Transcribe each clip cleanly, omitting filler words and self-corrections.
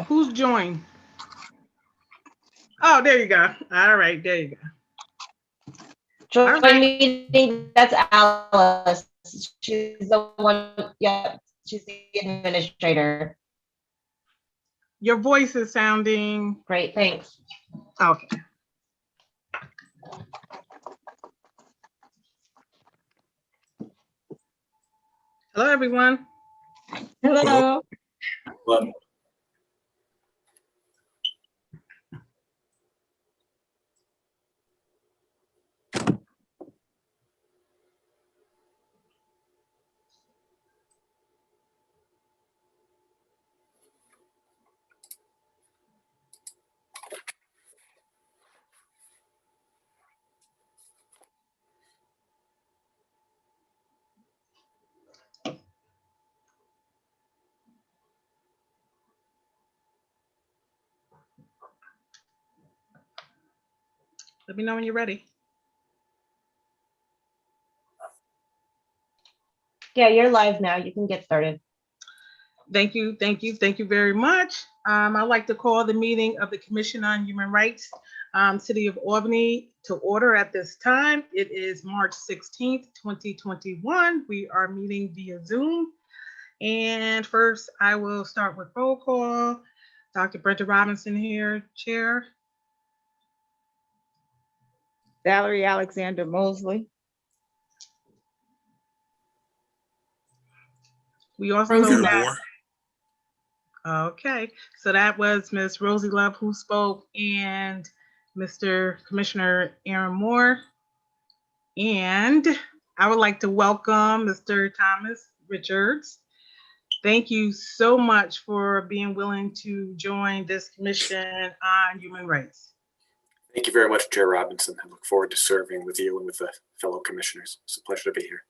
Who's joined? Oh, there you go. All right, there you go. Join All right. meeting, that's Alice. She's the one, yeah, she's the administrator. Your voice is sounding Great, thanks. okay. Hello, everyone. Hello. Well, Let me know when you're ready. Yeah, you're live now. You can get started. Thank you, thank you, thank you very much. I'd like to call the meeting of the Commission on Human Rights, City of Albany, to order at this time. It is March 16th, 2021. We are meeting via Zoom. And first, I will start with roll call. Dr. Brenda Robinson here, Chair. Valerie Alexander Mosley. We also know that. Okay, so that was Ms. Rosie Love who spoke, and Mr. Commissioner Aaron Moore. And I would like to welcome Mr. Thomas Richards. Thank you so much for being willing to join this Commission on Human Rights. thank you very much, Chair Robinson. I look forward to serving with you and with the fellow commissioners. It's a pleasure to be here.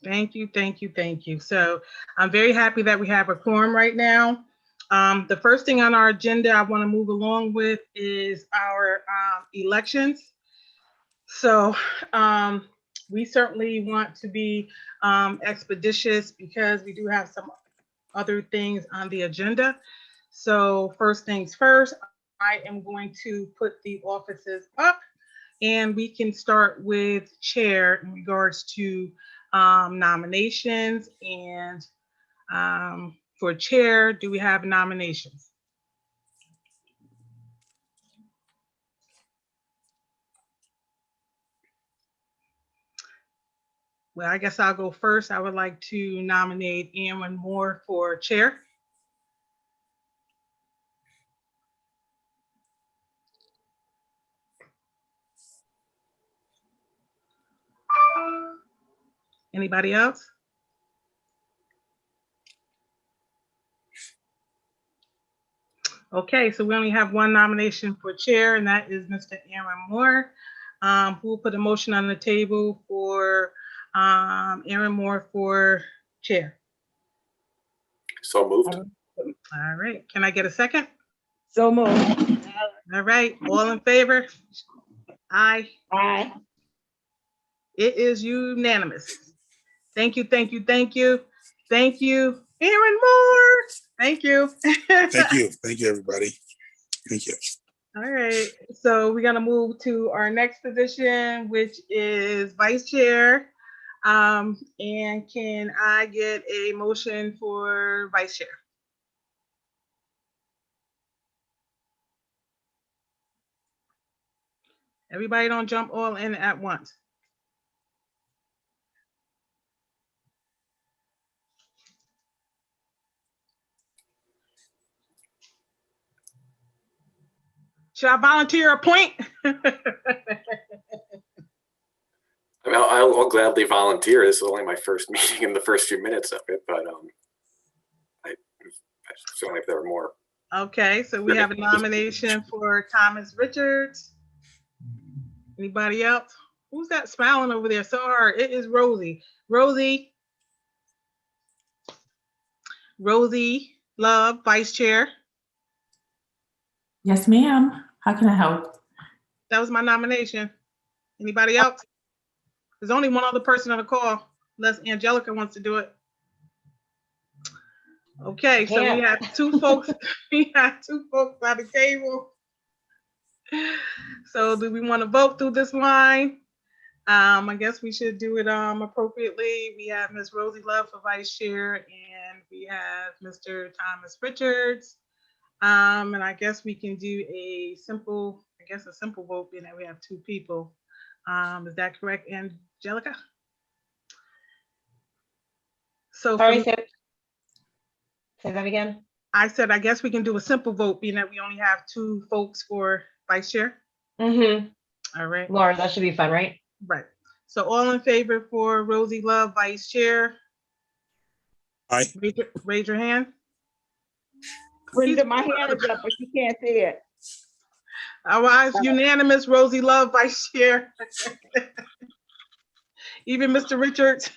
Thank you, thank you, thank you. So I'm very happy that we have a quorum right now. The first thing on our agenda I want to move along with is our elections. So we certainly want to be expeditious because we do have some other things on the agenda. So first things first, I am going to put the offices up, and we can start with chair in regards to nominations. And for chair, do we have nominations? Well, I guess I'll go first. I would like to nominate Aaron Moore for chair. Anybody else? Okay, so we only have one nomination for chair, and that is Mr. Aaron Moore. Who will put a motion on the table for Aaron Moore for chair? So moved. All right, can I get a second? So moved. All right, all in favor? Aye. Aye. It is unanimous. Thank you, thank you, thank you. Thank you, Aaron Moore. Thank you. Thank you. Thank you, everybody. Thank you. All right, so we're gonna move to our next position, which is vice chair. And can I get a motion for vice chair? Everybody don't jump all in at once. Should I volunteer a point? I mean, I'll gladly volunteer. This is only my first meeting in the first few minutes of it, but I certainly if there were more. Okay, so we have a nomination for Thomas Richards. Anybody else? Who's that smiling over there so hard? It is Rosie. Rosie Love, vice chair. Yes, ma'am. How can I help? That was my nomination. Anybody else? There's only one other person on the call, unless Angelica wants to do it. Okay, so we Can't. have two folks, we have two folks by the table. So do we want to vote through this line? I guess we should do it appropriately. We have Ms. Rosie Love for vice chair, and we have Mr. Thomas Richards. And I guess we can do a simple vote, being that we have two people. Is that correct, Angelica? So Sorry, for- say that again. I said, I guess we can do a simple vote, being that we only have two folks for vice chair. Mm-hmm. All right, Laura, that should be fun, right? right. So all in favor for Rosie Love, vice chair? Aye. Raise your hand. Brenda, my hand is up, but you can't see it. All right, it's unanimous. Rosie Love, vice chair. Even Mr. Richards.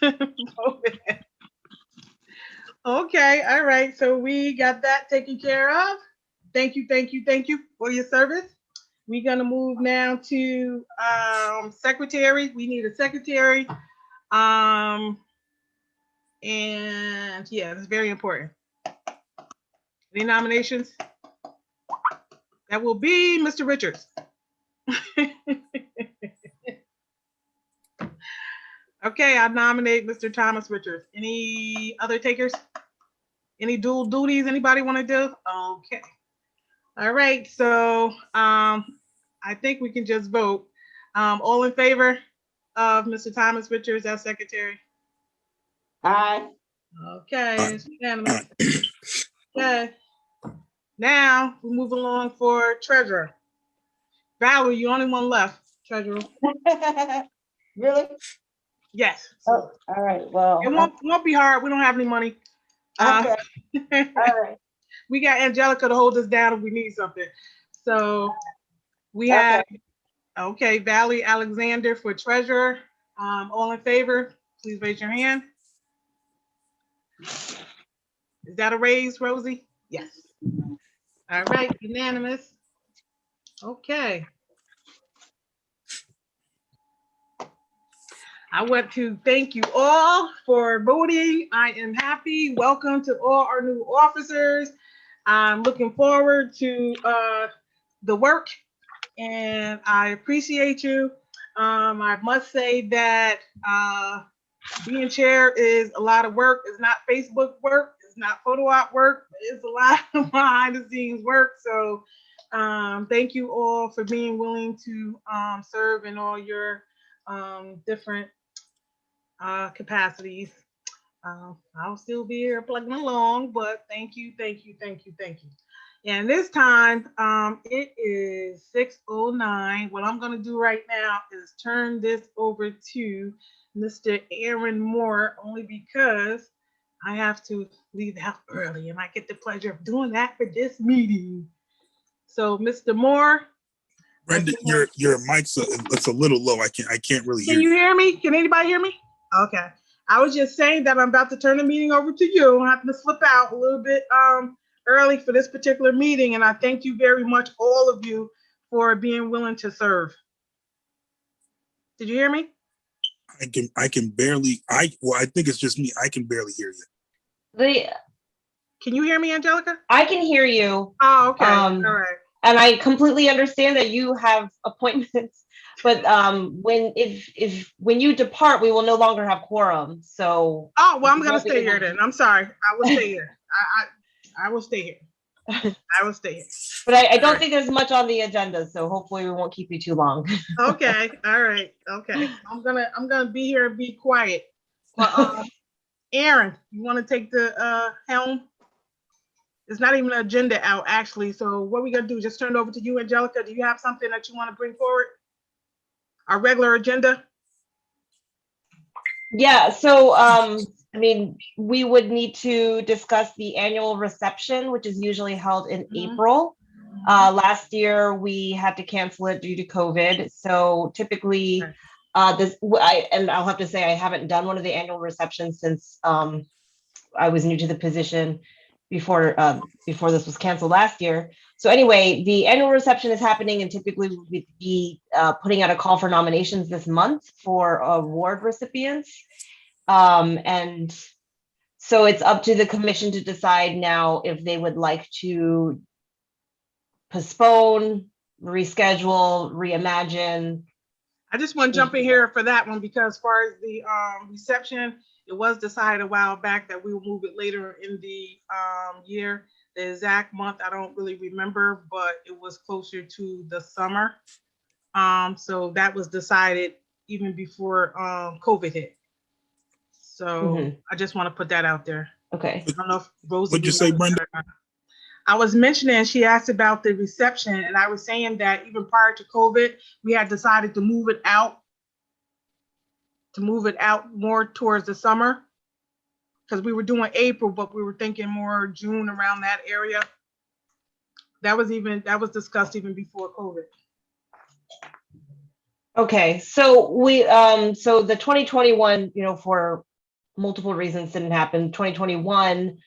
Okay, all right. So we got that taken care of. Thank you for your service. We're gonna move now to secretary. We need a secretary. And yeah, it's very important. Any nominations? That will be Mr. Richards. Okay, I nominate Mr. Thomas Richards. Any other takers? Any dual duties anybody want to do? Okay. All right, so I think we can just vote. All in favor of Mr. Thomas Richards as secretary? Aye. Okay, it's unanimous. Okay. Now we move along for treasurer. Valerie, you only one left, treasurer. Really? Yes. Oh, all right, well. It won't be hard. We don't have any money. Okay, all right. We got Angelica to hold us down if we need something. So we have, okay, Valerie Alexander for treasurer. All in favor, please raise your hand. Is that a raise, Rosie? Yes. All right, unanimous. Okay. I want to thank you all for voting. I am happy. Welcome to all our new officers. I'm looking forward to the work, and I appreciate you. I must say that being chair is a lot of work. It's not Facebook work. It's not photo op work. It's a lot of behind the scenes work. So thank you all for being willing to serve in all your different capacities. I'll still be here plugging along, but thank you. And this time, it is 6:09. What I'm going to do right now is turn this over to Mr. Aaron Moore, only because I have to leave the house early, and I get the pleasure of doing that for this meeting. So, Mr. Moore. Brenda, your mic's it's a little low. I can't really hear Can you you. hear me? Can anybody hear me? Okay. I was just saying that I'm about to turn the meeting over to you. I have to slip out a little bit early for this particular meeting, and I thank you very much, all of you, for being willing to serve. Did you hear me? I can barely. I think it's just me. I can barely hear you. Can you hear me, Angelica? I can hear you. Oh, okay. All right. And I completely understand that you have appointments, but when you depart, we will no longer have quorum. So. Oh, well, I'm gonna stay here then. I'm sorry. I will stay here. I will stay here. I will stay here. But I don't think there's much on the agenda, so hopefully we won't keep you too long. Okay. All right. Okay. I'm gonna be here and be quiet. Well, Aaron, you want to take the helm? It's not even an agenda out, actually. So what we gonna do? Just turn it over to you, Angelica. Do you have something that you want to bring forward? Our regular agenda? Yeah, so I mean, we would need to discuss the annual reception, which is usually held in April. Last year we had to cancel it due to COVID. So typically and I'll have to say I haven't done one of the annual receptions since I was new to the position before this was canceled last year. So anyway, the annual reception is happening, and typically we'll be putting out a call for nominations this month for award recipients. And So it's up to the commission to decide now if they would like to postpone, reschedule, reimagine. I just want to jump in here for that one because as far as the reception, it was decided a while back that we will move it later in the year. The exact month, I don't really remember, but it was closer to the summer. So that was decided even before COVID hit. So I just want to put that out there. Okay. I don't know if Rosie. What'd you say, Brenda? I was mentioning, she asked about the reception, and I was saying that even prior to COVID, we had decided to move it out more towards the summer because we were doing April, but we were thinking more June around that area. That was discussed even before COVID. Okay, so we so the 2021, for multiple reasons didn't happen. 2021,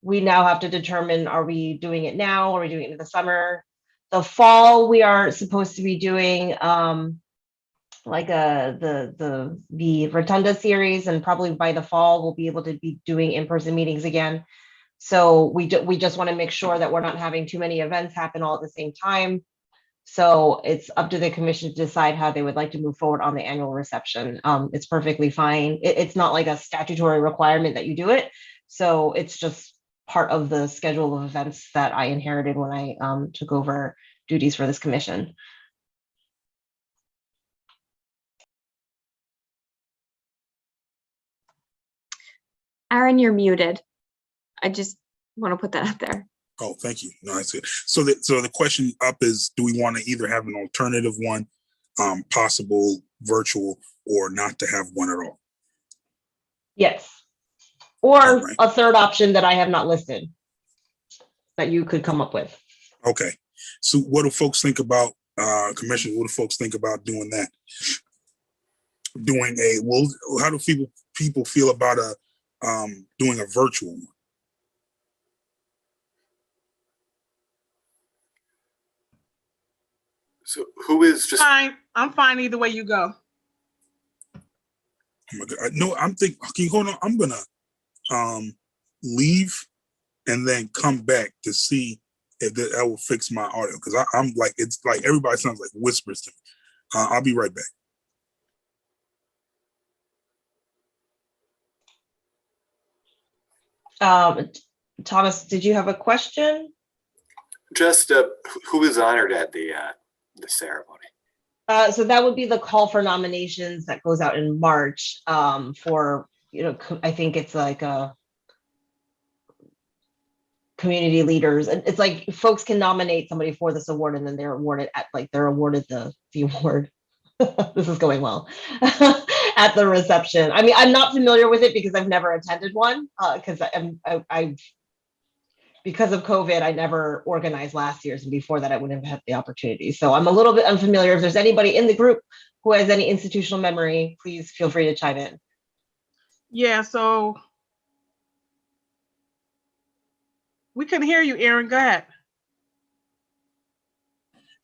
we now have to determine, are we doing it now? Are we doing it in the summer? The fall, we are supposed to be doing like the Rotunda series, and probably by the fall we'll be able to be doing in-person meetings again. So we just want to make sure that we're not having too many events happen all at the same time. So it's up to the commission to decide how they would like to move forward on the annual reception. It's perfectly fine. It's not like a statutory requirement that you do it. So it's just part of the schedule of events that I inherited when I took over duties for this commission. Aaron, you're muted. I just want to put that out there. Oh, thank you. No, that's good. So the question up is, do we want to either have an alternative one, possible virtual, or not to have one at all? Yes. Or right. A third option that I have not listed that you could come up with. Okay. So what do folks think about, commissioners, what do folks think about doing that? How do people feel about doing a virtual one? So who is just Fine. I'm fine either way you go. Oh my God. No, I'm thinking, okay, hold on. I'm gonna leave and then come back to see if that will fix my audio, because I'm like, it's like everybody sounds like whispers to me. I'll be right back. Thomas, did you have a question? just who is honored at the ceremony? So that would be the call for nominations that goes out in March for, I think it's like a community leaders. And it's like folks can nominate somebody for this award and then they're awarded the award. This is going well at the reception. I mean, I'm not familiar with it because I've never attended one because because of COVID, I never organized last year's, and before that I wouldn't have had the opportunity. So I'm a little bit unfamiliar. If there's anybody in the group who has any institutional memory, please feel free to chime in. Yeah, so we couldn't hear you, Aaron. Go ahead.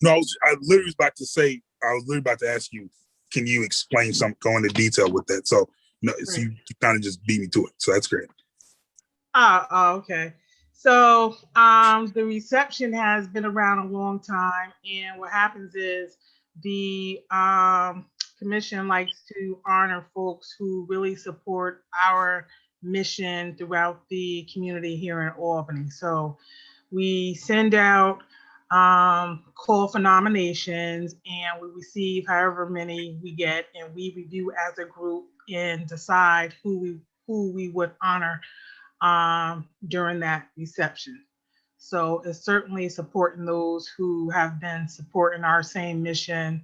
No, I literally was about to say, I was literally about to ask you, can you explain something, go into detail with that? So no, so you kind of just beat me to it. So that's great. Oh, okay. So the reception has been around a long time, and what happens is the commission likes to honor folks who really support our mission throughout the community here in Albany. So we send out call for nominations, and we receive however many we get, and we review as a group and decide who we would honor during that reception. So it's certainly supporting those who have been supporting our same mission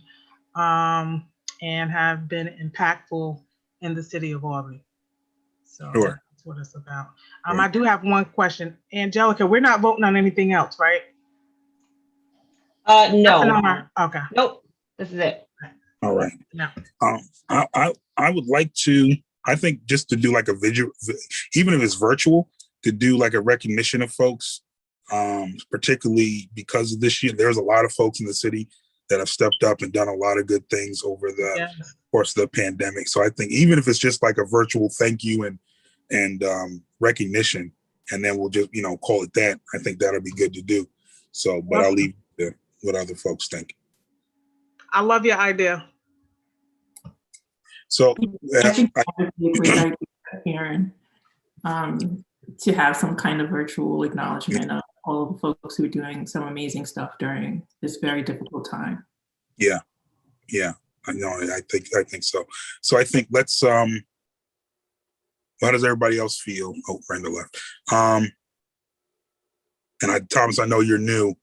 and have been impactful in the city of Albany. So Sure. that's what it's about. I do have one question. Angelica, we're not voting on anything else, right? No. Okay. Nope. This is it. All right. No. I would like to, I think just to do like a visual, even if it's virtual, to do like a recognition of folks, particularly because of this year. There's a lot of folks in the city that have stepped up and done a lot of good things over the course of the pandemic. So I think even if it's just like a virtual thank you and recognition, and then we'll just, call it that. I think that'll be good to do. So, but I'll leave it to what other folks think. I love your idea. So, I think that would be a great idea, Aaron, to have some kind of virtual acknowledgement of all the folks who are doing some amazing stuff during this very difficult time. yeah, I know. I think so. So I think let's. How does everybody else feel? Oh, Brenda left. And Thomas, I know you're new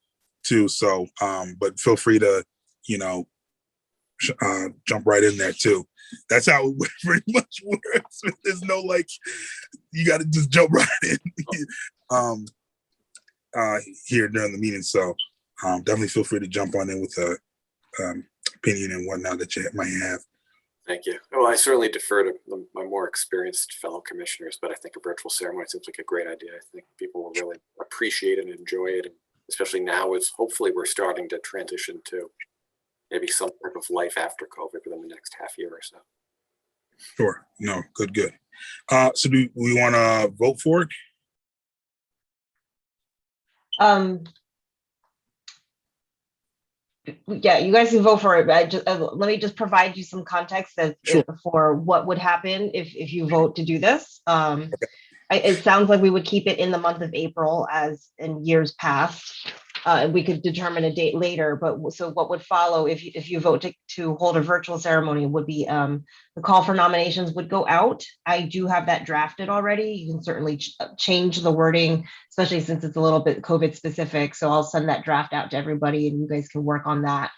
too, so but feel free to, jump right in there too. That's how it pretty much works. There's no you got to just jump right in here during the meeting. So definitely feel free to jump on in with a opinion and whatnot that you might have. Thank you. Well, I certainly defer to my more experienced fellow commissioners, but I think a virtual ceremony seems like a great idea. I think people will really appreciate it and enjoy it, and especially now as hopefully we're starting to transition to maybe some type of life after COVID within the next half year or so. Sure. No, good. So do we want to vote for it? Yeah, you guys can vote for it, but let me just provide you some context for what would happen if you vote to do this. It sounds like we would keep it in the month of April as in years past. We could determine a date later, but so what would follow if you vote to hold a virtual ceremony would be the call for nominations would go out. I do have that drafted already. You can certainly change the wording, especially since it's a little bit COVID specific. So I'll send that draft out to everybody and you guys can work on that.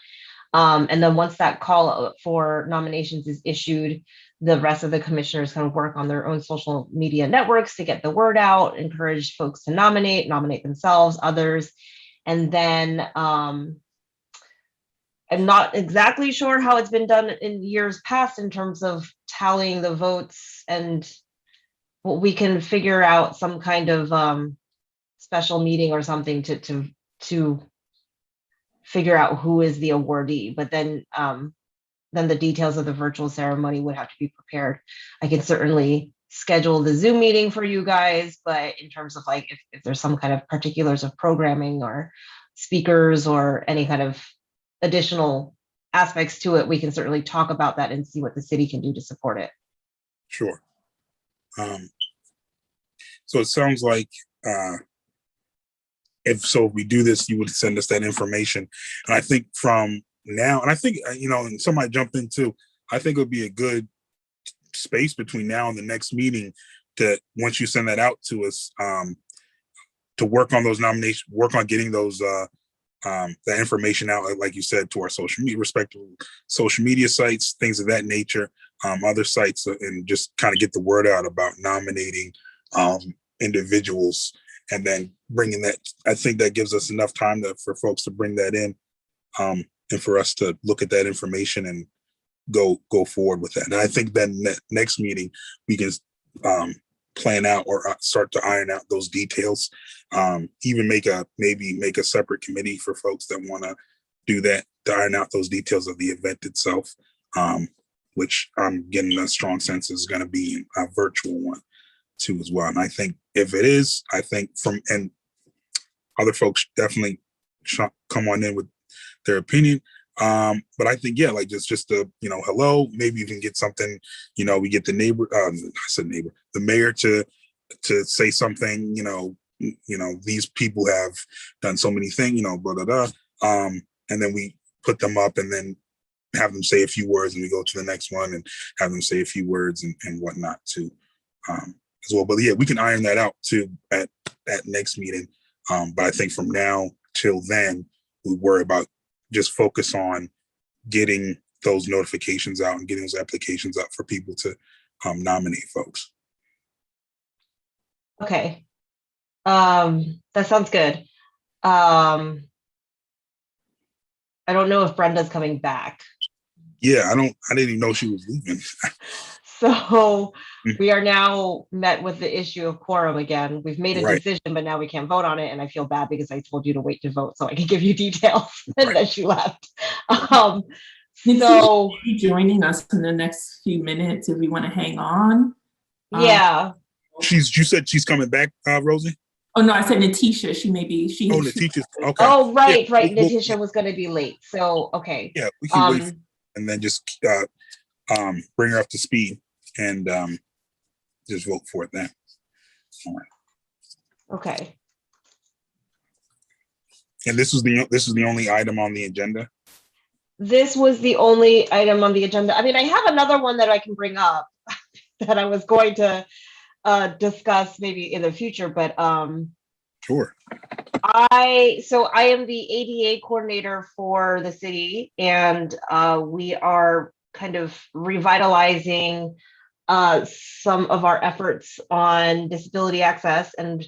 And then once that call for nominations is issued, the rest of the commissioners can work on their own social media networks to get the word out, encourage folks to nominate themselves, others. And then I'm not exactly sure how it's been done in years past in terms of tallying the votes, and we can figure out some kind of special meeting or something to figure out who is the awardee. But then the details of the virtual ceremony would have to be prepared. I can certainly schedule the Zoom meeting for you guys, but in terms of if there's some kind of particulars of programming or speakers or any kind of additional aspects to it, we can certainly talk about that and see what the city can do to support it. Sure. So it sounds like if we do this, you would send us that information. And I think from now, and I think, and somebody jumped in too, I think it would be a good space between now and the next meeting to, once you send that out to us, to work on those nominations, work on getting those that information out, like you said, to our respective social media sites, things of that nature, other sites, and just kind of get the word out about nominating individuals, and then bringing that. I think that gives us enough time for folks to bring that in, and for us to look at that information and go forward with that. And I think then next meeting we can plan out or start to iron out those details. Even maybe make a separate committee for folks that want to do that, to iron out those details of the event itself, which I'm getting a strong sense is going to be a virtual one too as well. And I think if it is, and other folks definitely come on in with their opinion. But I think, just the, hello, maybe you can get something, we get the the mayor to say something, these people have done so many things, blah, blah, blah. And then we put them up and then have them say a few words, and we go to the next one and have them say a few words and whatnot too, as well. But yeah, we can iron that out too at next meeting. But I think from now till then, we worry about just focus on getting those notifications out and getting those applications out for people to nominate folks. Okay. That sounds good. I don't know if Brenda's coming back. Yeah, I didn't even know she was leaving. So we are now met with the issue of quorum again. We've made a decision, but now we can't vote on it. And I feel bad because I told you to wait to vote so I could give you details, and then she left. So joining us in the next few minutes if we want to hang on. Yeah. You said she's coming back, Rosie? Oh, no, I said Natisha. She may be, Oh, Letitia's, okay. Oh, right, Yeah, right. we'll- Natisha was going to be late. So, okay. Yeah, we can wait Um, and then just bring her up to speed and just vote for it then. All right. okay. And this is the only item on the agenda. This was the only item on the agenda. I mean, I have another one that I can bring up that I was going to discuss maybe in the future, but Sure. I am the ADA coordinator for the city, and we are kind of revitalizing some of our efforts on disability access, and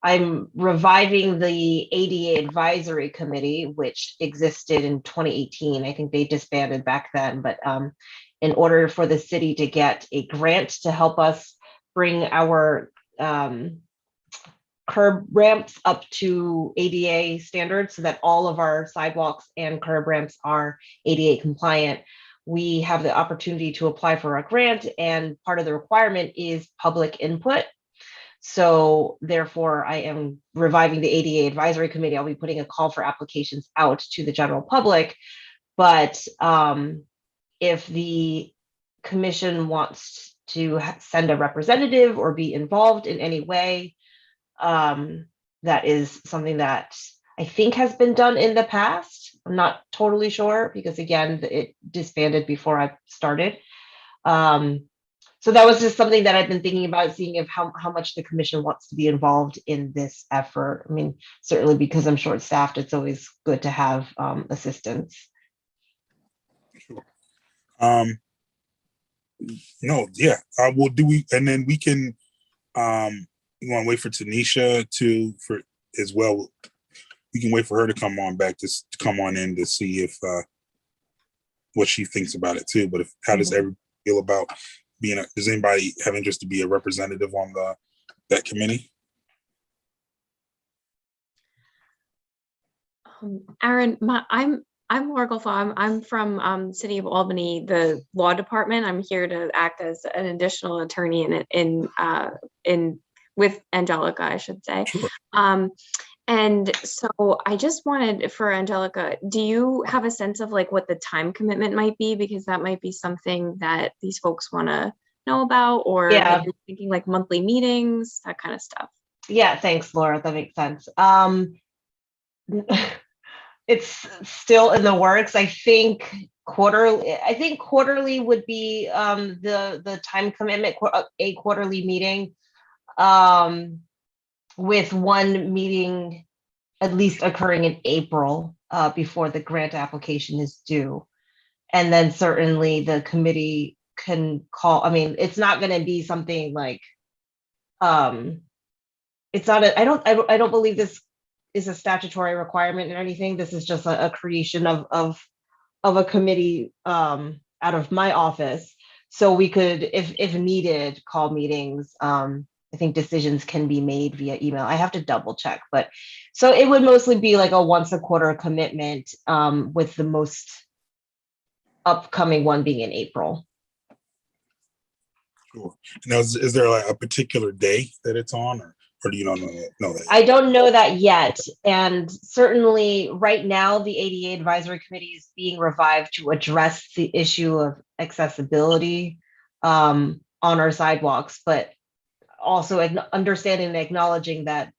I'm reviving the ADA Advisory Committee, which existed in 2018. I think they disbanded back then, but in order for the city to get a grant to help us bring our curb ramps up to ADA standards so that all of our sidewalks and curb ramps are ADA compliant, we have the opportunity to apply for a grant, and part of the requirement is public input. So therefore, I am reviving the ADA Advisory Committee. I'll be putting a call for applications out to the general public. But if the commission wants to send a representative or be involved in any way, that is something that I think has been done in the past. I'm not totally sure because, again, it disbanded before I started. So that was just something that I've been thinking about, seeing if how much the commission wants to be involved in this effort. I mean, certainly because I'm short-staffed, it's always good to have assistance. Sure. No, yeah. Well, and then we can. You want to wait for Tanisha for as well. We can wait for her to come on back to come on in to see if what she thinks about it too. But how does everybody feel about being? Does anybody have interest to be a representative on that committee? Aaron, I'm Laura Golfo. I'm from City of Albany, the law department. I'm here to act as an additional attorney in with Angelica, I should say. Sure. And so I just wanted for Angelica, do you have a sense of like what the time commitment might be? Because that might be something that these folks want to know about, or Yeah. like you're thinking like monthly meetings, that kind of stuff. Yeah, thanks, Laura. That makes sense. It's still in the works. I think quarterly would be the time commitment, a quarterly meeting, with one meeting at least occurring in April before the grant application is due. And then certainly the committee can call, I mean, it's not going to be something like, it's not I don't believe this is a statutory requirement or anything. This is just a creation of a committee out of my office. So we could, if needed, call meetings. I think decisions can be made via email. I have to double check, but so it would mostly be like a once a quarter commitment, with the most upcoming one being in April. Sure. Now, is there like a particular day that it's on, or do you not know that? I don't know that yet. And certainly right now, the ADA Advisory Committee is being revived to address the issue of accessibility on our sidewalks, but also understanding and acknowledging that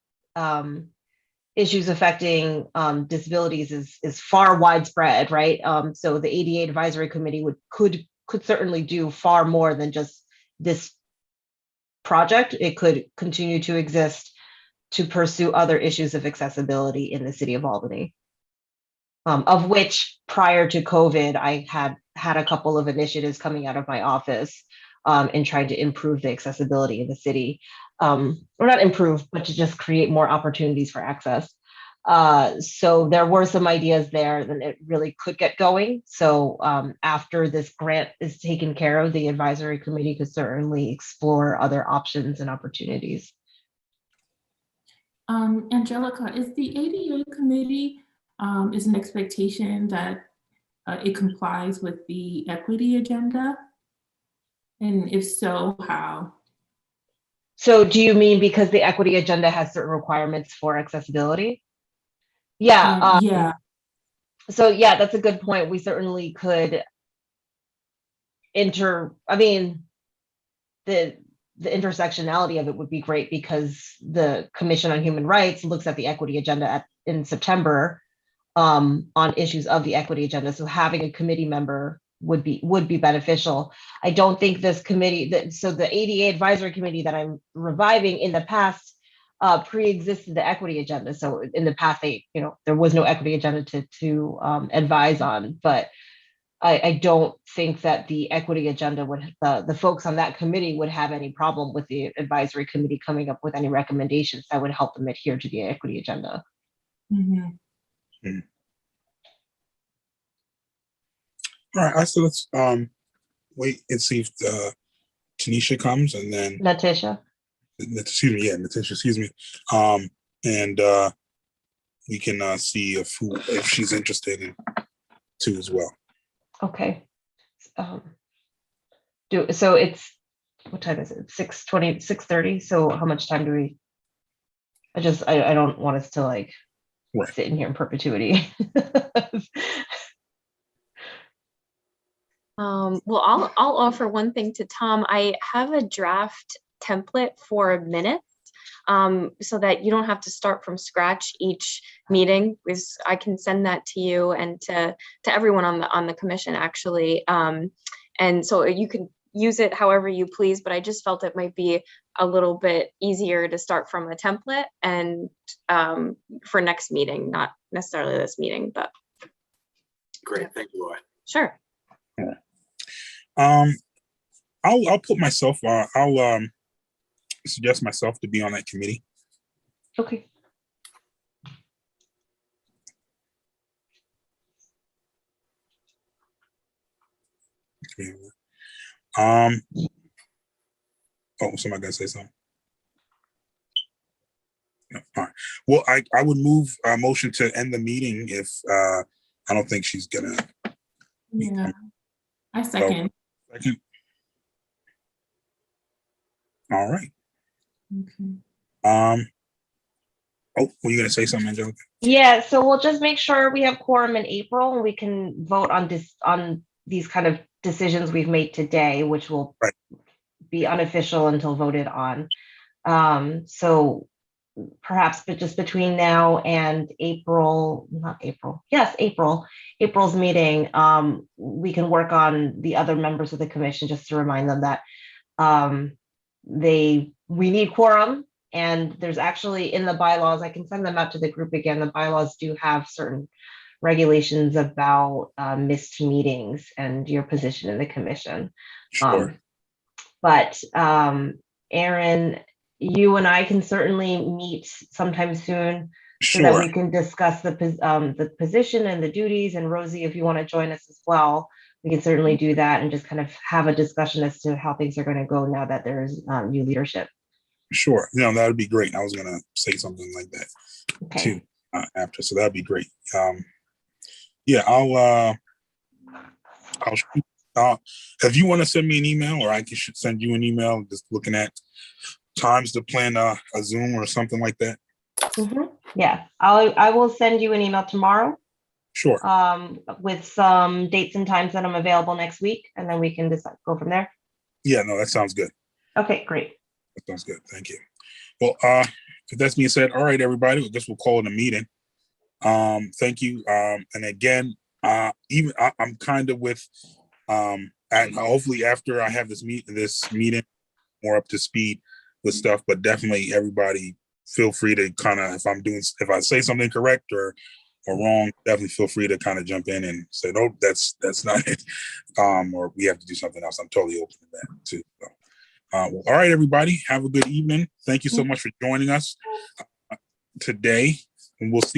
issues affecting disabilities is far widespread, right? So the ADA Advisory Committee could certainly do far more than just this project. It could continue to exist to pursue other issues of accessibility in the city of Albany, of which prior to COVID, I had a couple of initiatives coming out of my office in trying to improve the accessibility in the city, or not improve, but to just create more opportunities for access. So there were some ideas there that it really could get going. So after this grant is taken care of, the advisory committee could certainly explore other options and opportunities. Angelica, is the ADA committee, is an expectation that it complies with the equity agenda? And if so, how? So do you mean because the equity agenda has certain requirements for accessibility? Yeah. Yeah. So yeah, that's a good point. We certainly could I mean, the intersectionality of it would be great because the Commission on Human Rights looks at the equity agenda in September on issues of the equity agenda. So having a committee member would be beneficial. I don't think this committee so the ADA advisory committee that I'm reviving in the past pre-existed the equity agenda. So in the past, there was no equity agenda to advise on, but I don't think that the equity agenda the folks on that committee would have any problem with the advisory committee coming up with any recommendations that would help them adhere to the equity agenda. Mhm. All right, so let's wait and see if Tanisha comes, and then Natisha? Natisha, excuse me. And we can see if she's interested in too as well. Okay. So it's, what time is it? 6:20, 6:30. So how much time do we? I don't want us to like sit in here in perpetuity. Well, I'll offer one thing to Tom. I have a draft template for minutes, so that you don't have to start from scratch each meeting. I can send that to you and to everyone on the commission actually, and so you can use it however you please. But I just felt it might be a little bit easier to start from a template and for next meeting, not necessarily this meeting, but Great, thank you, Laura. sure. Yeah. I'll put myself. I'll suggest myself to be on that committee. Okay. Oh, somebody gonna say something. No, all right. Well, I would move a motion to end the meeting if I don't think she's gonna. Yeah. I second. Second. All right. Okay. Oh, were you gonna say something, Angelica? Yeah, so we'll just make sure we have quorum in April and we can vote on these kind of decisions we've made today, which will be unofficial until voted on. So perhaps, but just between now and April's meeting, we can work on the other members of the commission just to remind them that we need quorum. And there's actually in the bylaws, I can send them out to the group again. The bylaws do have certain regulations about missed meetings and your position in the commission. Sure. But Aaron, you and I can certainly meet sometime soon so that we can discuss the position and the duties. And Rosie, if you want to join us as well, we can certainly do that and just kind of have a discussion as to how things are going to go now that there's new leadership. Sure. That would be great. I was going to say something like that too after. So that'd be great. Yeah, I'll if you want to send me an email, or I can send you an email just looking at times to plan a Zoom or something like that. Mm-hmm. Yeah, I will send you an email tomorrow. Sure. With some dates and times that I'm available next week, and then we can just go from there. Yeah, no, that sounds good. Okay, great. That sounds good. Thank you. Well, if that's being said, all right, everybody, I guess we'll call it a meeting. Thank you. And again, I'm kind of with, and hopefully after I have this meeting, more up to speed with stuff, but definitely everybody feel free to kind of, if I say something correct or wrong, definitely feel free to kind of jump in and say, no, that's not it. Or we have to do something else. I'm totally open to that too. So, well, all right, everybody, have a good evening. Thank you so much for joining us today, and we'll see